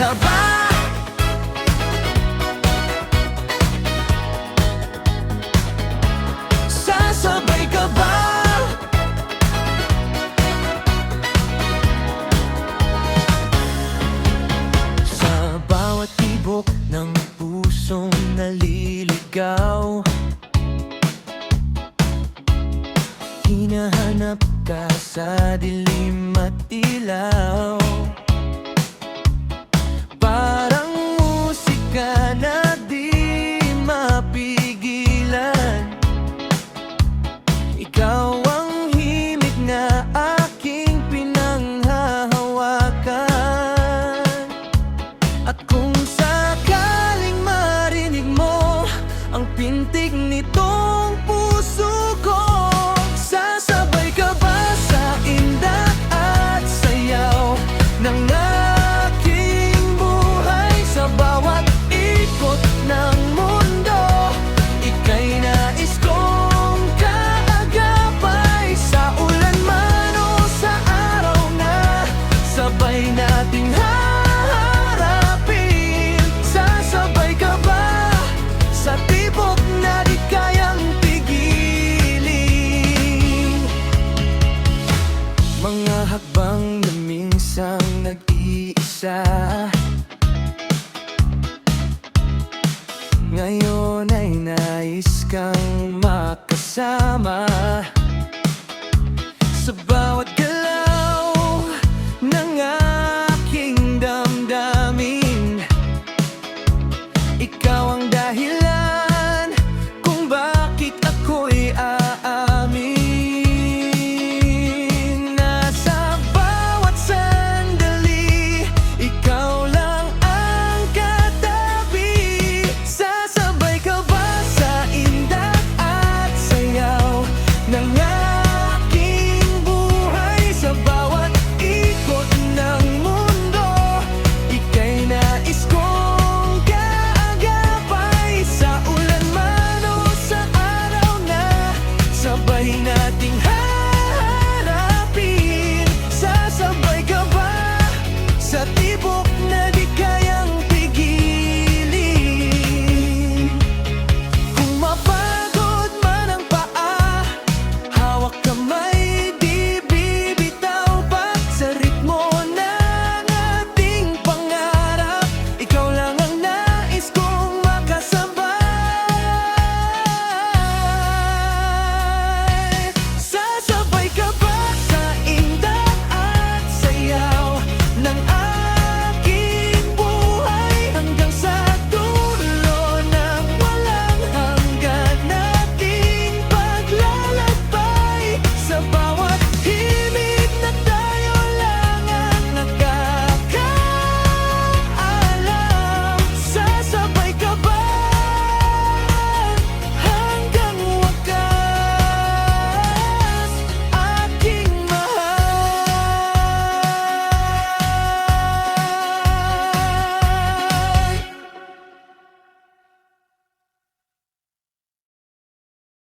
ka ba? Sasabay ka ba? Sa bawat tibok ng pusong naliligaw, hinahanap ka sa dilim at ilaw. Parang musika na di mapigilan. Ikaw ang himig na aking pinanghahawakan. At kung sakaling marinig mo ang pintig nitong puso ko, sasabay ka ba sa indat at sayaw ng aking buhay? Sa bawat ikot ng mundo, ika'y nais kong kaagapay. Sa ulan man o sa araw na sabay nating haharapin. Sasabay ka ba sa tibok na di kayang pigilin? Mga hakbang na minsang nag-iisa, ngayon ay nais kang makasama.